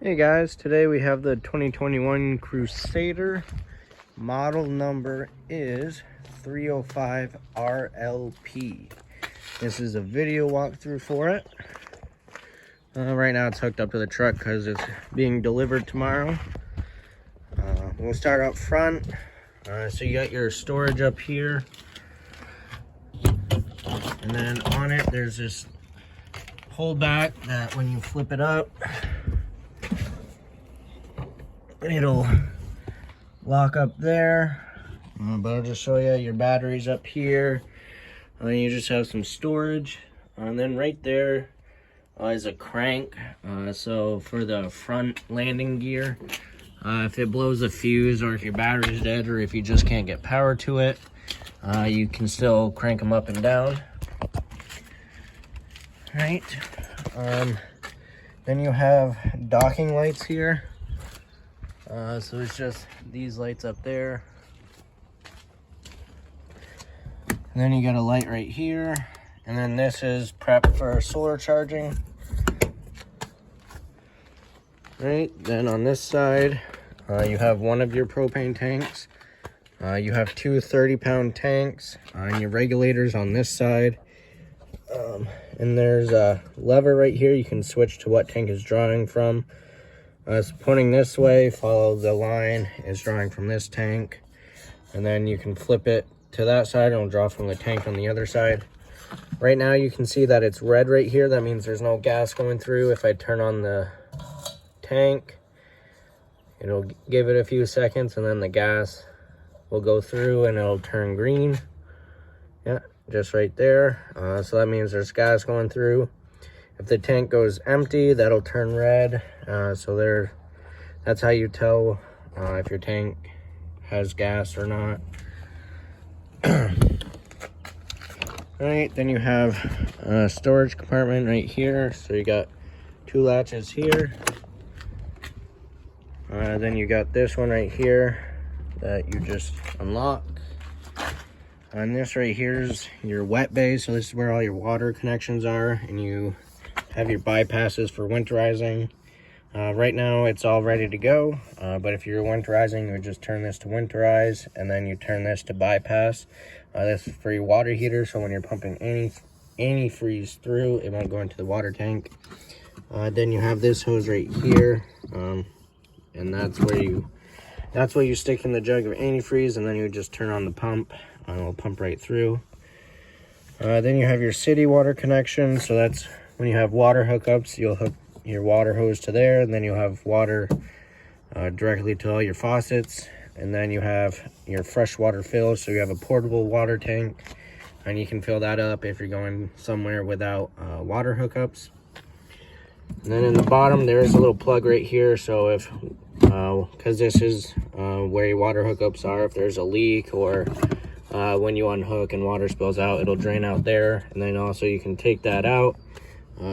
Hey guys, today we have the 2021 Crusader. Model number is 305 RLP. This is a video walkthrough for it. Right now it's hooked up to the truck because it's being delivered tomorrow. We'll start up front. So you got your storage up here. And then on it there's this hold back that when you flip it up, it'll lock up there. But I'll just show you your batteries up here. You just have some storage. And then right there is a crank. So for the front landing gear, if it blows a fuse or if your battery's dead or if you just can't get power to it, you can still crank them up and down. Right. Then you have docking lights here. So it's just these lights up there. And then you got a light right here. And then this is prep for solar charging. Right, then on this side, you have one of your propane tanks. You have two 30-pound tanks and your regulators on this side. And there's a lever right here. You can switch to what tank is drawing from. So pointing this way, follow the line, is drawing from this tank. And then you can flip it to that side and it'll draw from the tank on the other side. Right now you can see that it's red right here. That means there's no gas going through. If I turn on the tank, it'll give it a few seconds and then the gas will go through and it'll turn green. Yeah, just right there. So that means there's gas going through. If the tank goes empty, that'll turn red. That's how you tell if your tank has gas or not. Right, then you have a storage compartment right here. So you got two latches here. Then you got this one right here that you just unlock. And this right here is your wet bay. So this is where all your water connections are, and you have your bypasses for winterizing. Right now it's all ready to go, but if you're winterizing, you would just turn this to winterize and then you turn this to bypass. This is for your water heater, so when you're pumping any freeze through, it won't go into the water tank. Then you have this hose right here, and that's where you stick in the jug of antifreeze, and then you just turn on the pump and it'll pump right through. Then you have your city water connection. So that's when you have water hookups, you'll hook your water hose to there, and then you'll have water directly to all your faucets. And then you have your freshwater fill, so you have a portable water tank, and you can fill that up if you're going somewhere without water hookups. And then in the bottom, there is a little plug right here, so if, because this is where your water hookups are, if there's a leak or when you unhook and water spills out, it'll drain out there. And then also you can take that out.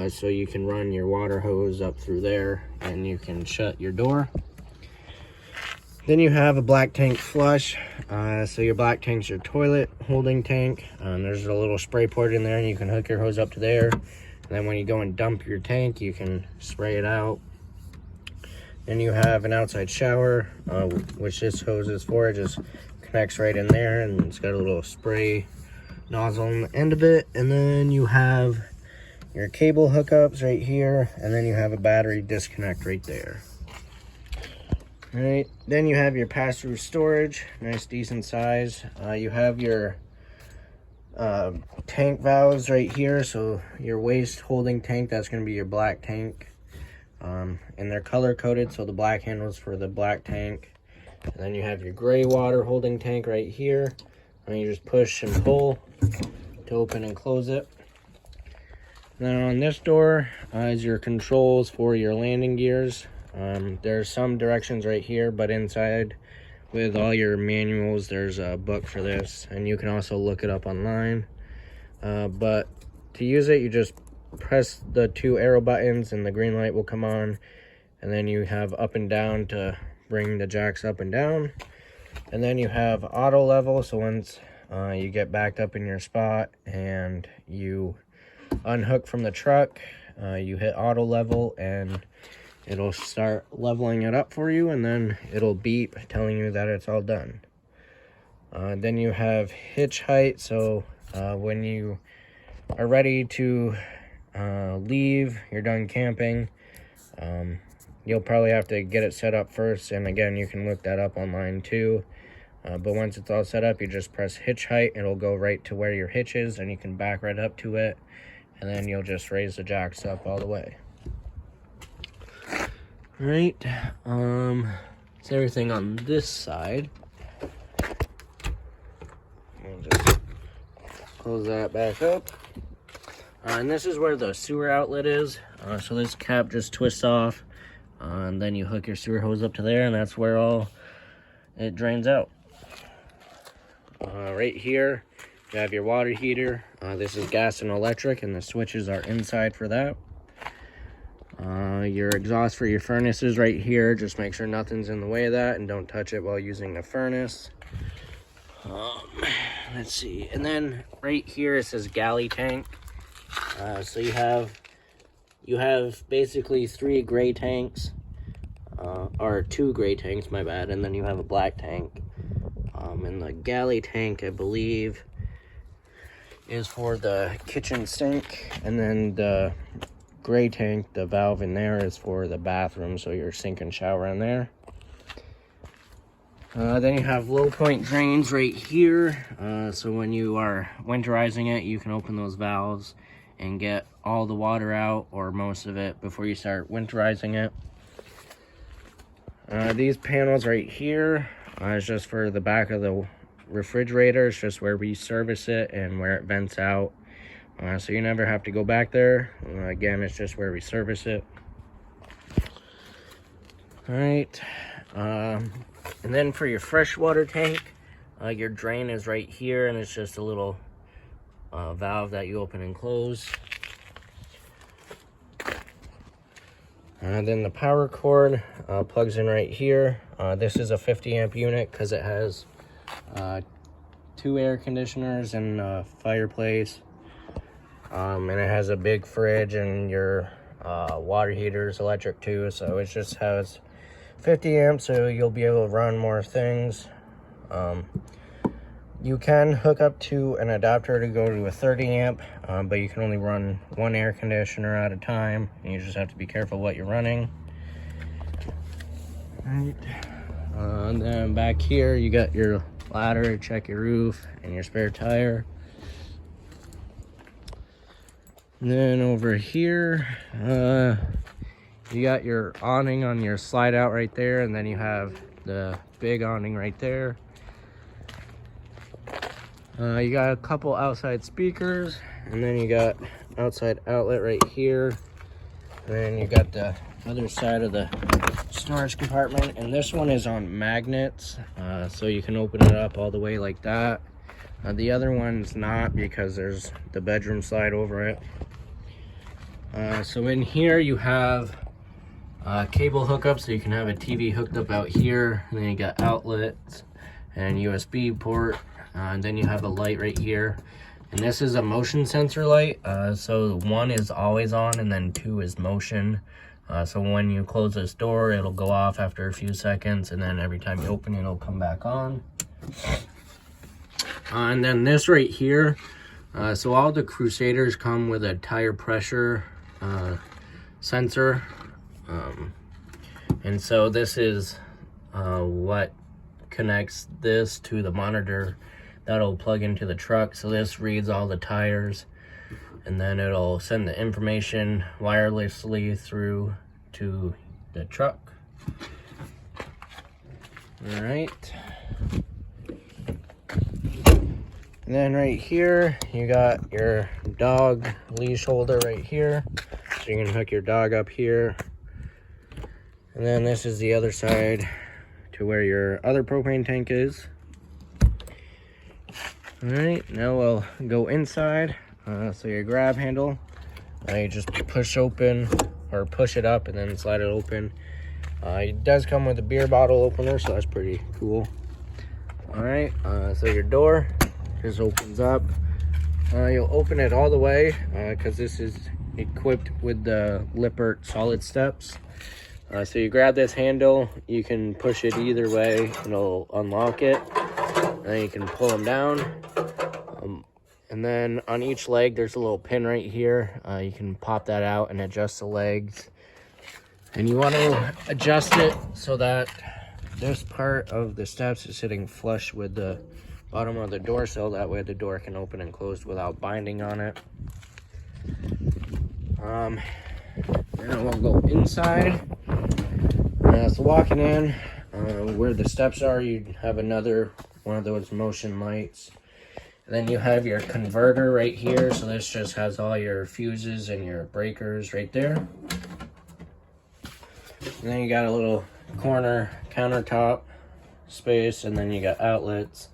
So you can run your water hose up through there and you can shut your door. Then you have a black tank flush. So your black tank's your toilet holding tank. There's a little spray port in there and you can hook your hose up to there. And then when you go and dump your tank, you can spray it out. Then you have an outside shower, which this hose is for. It just connects right in there and it's got a little spray nozzle on the end of it. And then you have your cable hookups right here, and then you have a battery disconnect right there. All right, then you have your pass-through storage, nice decent size. You have your tank valves right here. So your waste holding tank, that's going to be your black tank, and they're color coded, so the black handles for the black tank. And then you have your gray water holding tank right here, and you just push and pull to open and close it. Then on this door is your controls for your landing gears. There's some directions right here, but inside with all your manuals, there's a book for this, and you can also look it up online. But to use it, you just press the two arrow buttons and the green light will come on, and then you have up and down to bring the jacks up and down. And then you have auto level, so once you get backed up in your spot and you unhook from the truck, you hit auto level and it'll start leveling it up for you, and then it'll beep telling you that it's all done. Then you have hitch height. So when you are ready to leave, you're done camping, you'll probably have to get it set up first, and again, you can look that up online too. But once it's all set up, you just press hitch height. It'll go right to where your hitch is, and you can back right up to it, and then you'll just raise the jacks up all the way. All right, that's everything on this side. We'll just close that back up. And this is where the sewer outlet is. So this cap just twists off, and then you hook your sewer hose up to there, and that's where all it drains out. Right here, you have your water heater. This is gas and electric, and the switches are inside for that. Your exhaust for your furnace is right here. Just make sure nothing's in the way of that, and don't touch it while using the furnace. Let's see. And then right here, it says galley tank. So you have basically 3 gray tanks, or 2 gray tanks, my bad, and then you have a black tank. And the galley tank, I believe, is for the kitchen sink, and then the gray tank, the valve in there, is for the bathroom, so your sink and shower in there. Then you have low point drains right here. So when you are winterizing it, you can open those valves and get all the water out, or most of it, before you start winterizing it. These panels right here is just for the back of the refrigerator. It's just where we service it and where it vents out. So you never have to go back there. Again, it's just where we service it. All right. And then for your freshwater tank, your drain is right here, and it's just a little valve that you open and close. Then the power cord plugs in right here. This is a 50 amp unit because it has 2 air conditioners and a fireplace. And it has a big fridge, and your water heater is electric too. So it just has 50 amps, so you'll be able to run more things. You can hook up to an adapter to go to a 30 amp, but you can only run 1 air conditioner at a time, and you just have to be careful what you're running. Right. And then back here, you got your ladder, check your roof, and your spare tire. And then over here, you got your awning on your slide out right there, and then you have the big awning right there. You got a couple outside speakers, and then you got outside outlet right here. And then you got the other side of the storage compartment, and this one is on magnets, so you can open it up all the way like that. The other one's not, because there's the bedroom slide over it. So in here you have cable hookup, so you can have a TV hooked up out here, and then you got outlets and USB port, and then you have a light right here, and this is a motion sensor light. So 1 is always on, and then 2 is motion. So when you close this door, it'll go off after a few seconds, and then every time you open it, it'll come back on. And then this right here, so all the Crusaders come with a tire pressure sensor, and so this is what connects this to the monitor that'll plug into the truck. So this reads all the tires, and then it'll send the information wirelessly through to the truck. All right. And then right here, you got your dog leash holder right here. So you can hook your dog up here. And then this is the other side to where your other propane tank is. All right, now we'll go inside. So your grab handle, you just push open, or push it up and then slide it open. It does come with a beer bottle opener, so that's pretty cool. All right, so your door just opens up. You'll open it all the way because this is equipped with the Lippert solid steps. So you grab this handle, you can push it either way, and it'll unlock it. And then you can pull them down. And then on each leg, there's a little pin right here. You can pop that out and adjust the legs. And you want to adjust it so that this part of the steps is sitting flush with the bottom of the door sill. That way the door can open and close without binding on it. Then we'll go inside. So walking in, where the steps are, you have another one of those motion lights. And then you have your converter right here. So this just has all your fuses and your breakers right there. And then you got a little corner countertop space, and then you got outlets.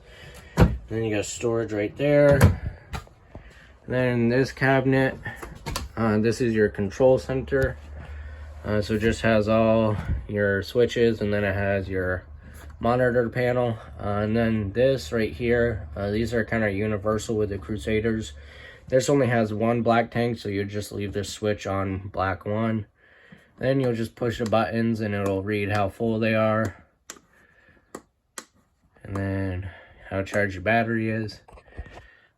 And then you got storage right there. And then this cabinet, this is your control center. So it just has all your switches, and then it has your monitor panel. And then this right here, these are kind of universal with the Crusaders. This only has one black tank, so you just leave this switch on black one. Then you'll just push the buttons and it'll read how full they are. And then how charged your battery is.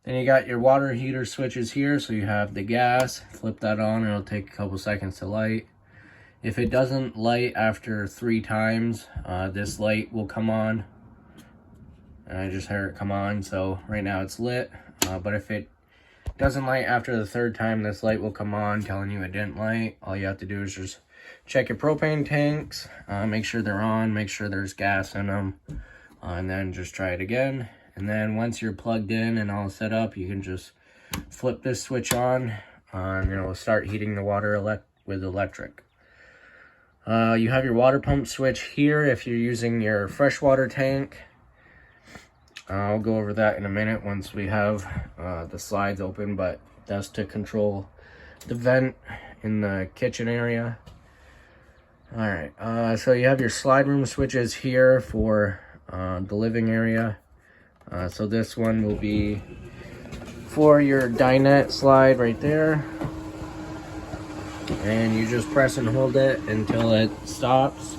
Then you got your water heater switches here. So you have the gas, flip that on, and it'll take a couple seconds to light. If it doesn't light after 3 times, this light will come on. And I just heard it come on, so right now it's lit. But if it doesn't light after the 3rd time, this light will come on telling you it didn't light. All you have to do is just check your propane tanks, make sure they're on, make sure there's gas in them, and then just try it again. And then once you're plugged in and all set up, you can just flip this switch on, and it'll start heating the water with electric. You have your water pump switch here if you're using your freshwater tank. I'll go over that in a minute once we have the slides open, but that's to control the vent in the kitchen area. Alright, so you have your slide room switches here for the living area. So this one will be for your dinette slide right there. And you just press and hold it until it stops.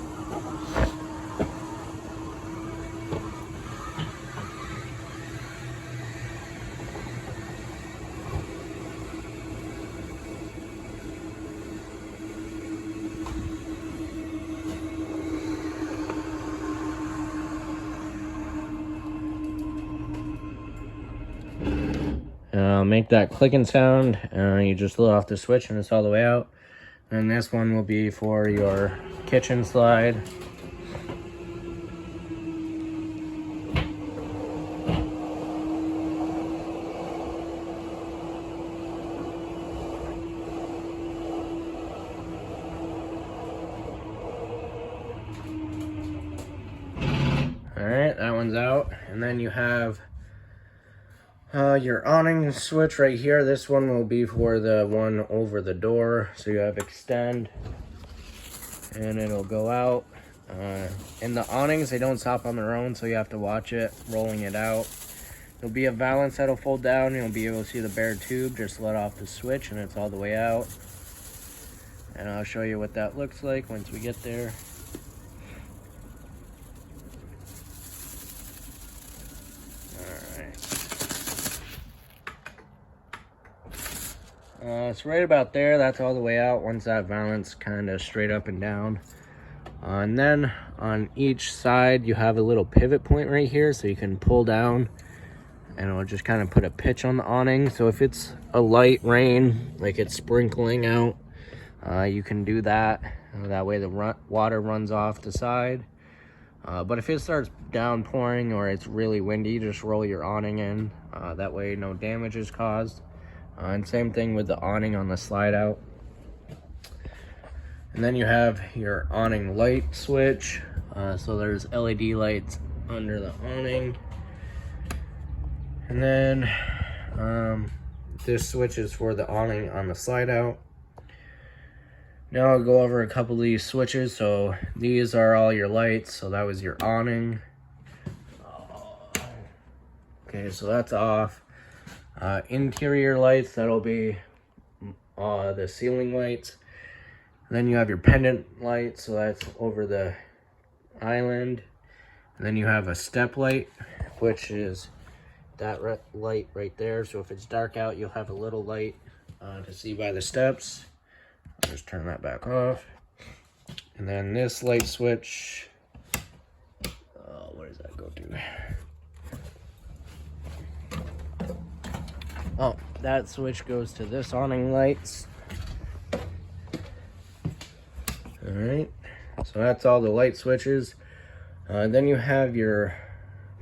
Make that clicking sound. You just let off the switch and it's all the way out. And this one will be for your kitchen slide. Alright, that one's out. And then you have your awning switch right here. This one will be for the one over the door. So you have extend and it'll go out. And the awnings, they don't stop on their own, so you have to watch it rolling it out. There'll be a valance that'll fold down. You'll be able to see the bare tube. Just let off the switch and it's all the way out. And I'll show you what that looks like once we get there. So right about there, that's all the way out once that valance kind of straight up and down. And then on each side, you have a little pivot point right here, so you can pull down and it'll just kind of put a pitch on the awning. So if it's a light rain, like it's sprinkling out, you can do that. That way the water runs off the side. But if it starts downpouring or it's really windy, just roll your awning in. That way no damage is caused. And same thing with the awning on the slide out. And then you have your awning light switch. So there's LED lights under the awning. And then this switch is for the awning on the slide out. Now I'll go over a couple of these switches. So these are all your lights. So that was your awning. Okay, so that's off. Interior lights, that'll be the ceiling lights. And then you have your pendant light, so that's over the island. And then you have a step light, which is that light right there. So if it's dark out, you'll have a little light to see by the steps. I'll just turn that back off. And then this light switch, where does that go to? Oh, that switch goes to this awning lights. All right, so that's all the light switches. Then you have your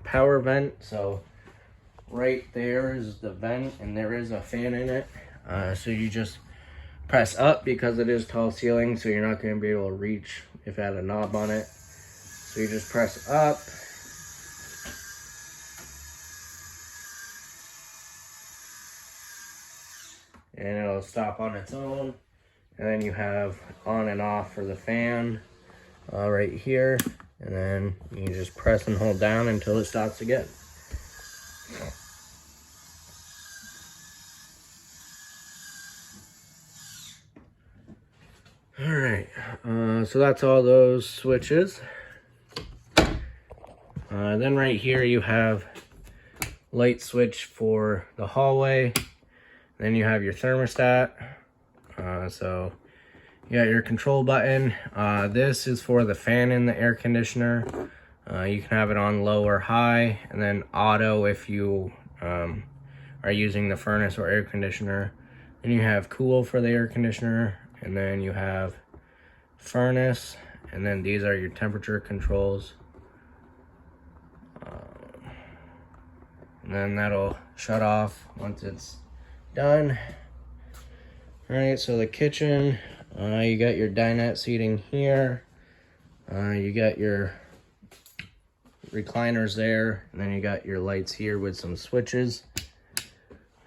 power vent. So right there is the vent, and there is a fan in it. So you just press up because it is tall ceiling, so you're not going to be able to reach if it had a knob on it. So you just press up. And it'll stop on its own. And then you have on and off for the fan right here. And then you just press and hold down until it stops again. All right, so that's all those switches. Then right here you have light switch for the hallway. Then you have your thermostat. So you got your control button. This is for the fan in the air conditioner. You can have it on low or high, and then auto if you are using the furnace or air conditioner. Then you have cool for the air conditioner, and then you have furnace, and then these are your temperature controls. And then that'll shut off once it's done. All right, so the kitchen, you got your dinette seating here. You got your recliners there, and then you got your lights here with some switches,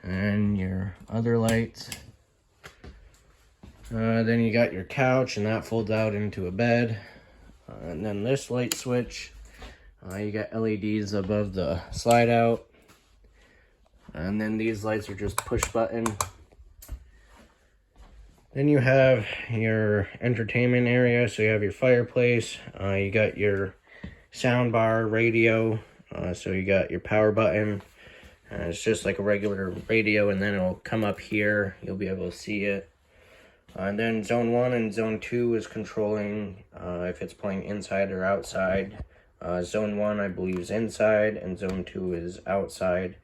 and your other lights. Then you got your couch, and that folds out into a bed. And then this light switch, you got LEDs above the slide out. And then these lights are just push button. Then you have your entertainment area. So you have your fireplace. You got your sound bar, radio. So you got your power button. It's just like a regular radio, and then it'll come up here. You'll be able to see it. And then zone 1 and zone 2 is controlling if it's playing inside or outside. Zone 1, I believe, is inside, and zone 2 is outside.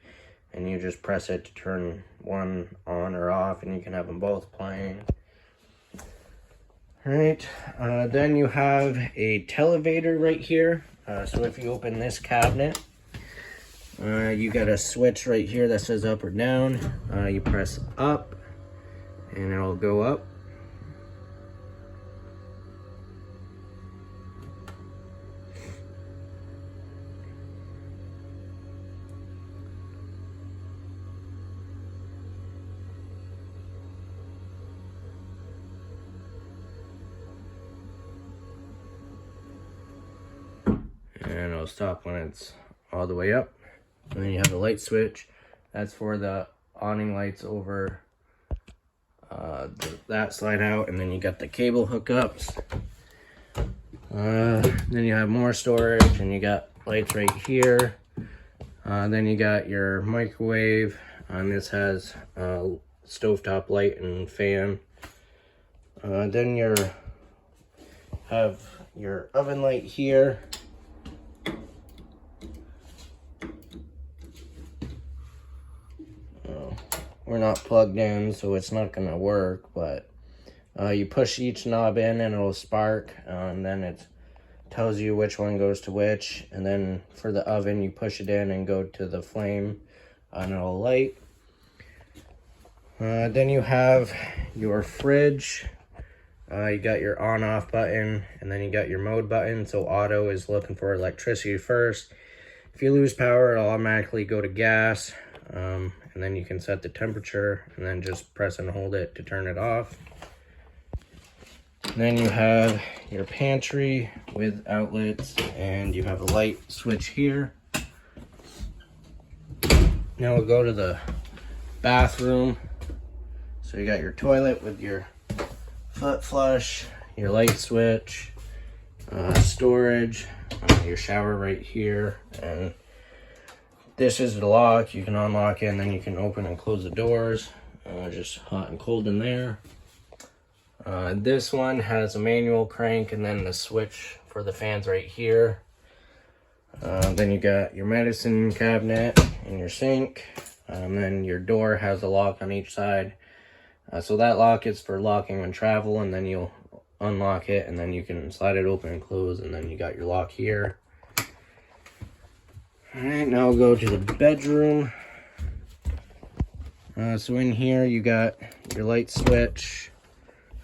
And you just press it to turn one on or off, and you can have them both playing. All right, then you have a televator right here. So if you open this cabinet, you got a switch right here that says up or down. You press up, and it'll go up. And it'll stop when it's all the way up. And then you have the light switch. That's for the awning lights over that slide out. And then you got the cable hookups. Then you have more storage, and you got lights right here. Then you got your microwave. This has stovetop light and fan. Then you have your oven light here. We're not plugged in, so it's not going to work, but you push each knob in and it'll spark, and then it tells you which one goes to which. And then for the oven, you push it in and go to the flame, and it'll light. Then you have your fridge. You got your on-off button, and then you got your mode button. So auto is looking for electricity first. If you lose power, it'll automatically go to gas. And then you can set the temperature, and then just press and hold it to turn it off. And then you have your pantry with outlets, and you have a light switch here. Now we'll go to the bathroom. So you got your toilet with your foot flush, your light switch, storage, your shower right here, and this is the lock. You can unlock it and then you can open and close the doors. Just hot and cold in there. This one has a manual crank and then the switch for the fans right here. Then you got your medicine cabinet and your sink. And then your door has a lock on each side. So that lock is for locking when travel, and then you'll unlock it and then you can slide it open and close, and then you got your lock here. Alright, now we'll go to the bedroom. So in here you got your light switch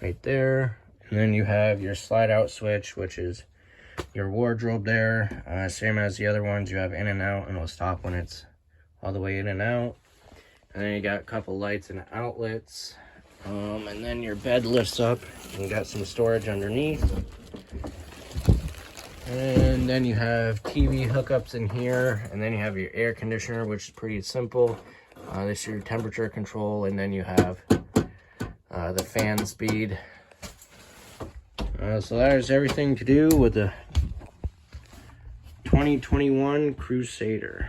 right there, and then you have your slide out switch, which is your wardrobe there. Same as the other ones, you have in and out, and it'll stop when it's all the way in and out. And then you got a couple lights and outlets. And then your bed lifts up and you got some storage underneath. And then you have TV hookups in here, and then you have your air conditioner, which is pretty simple. This is your temperature control, and then you have the fan speed. So that is everything to do with the 2021 Crusader.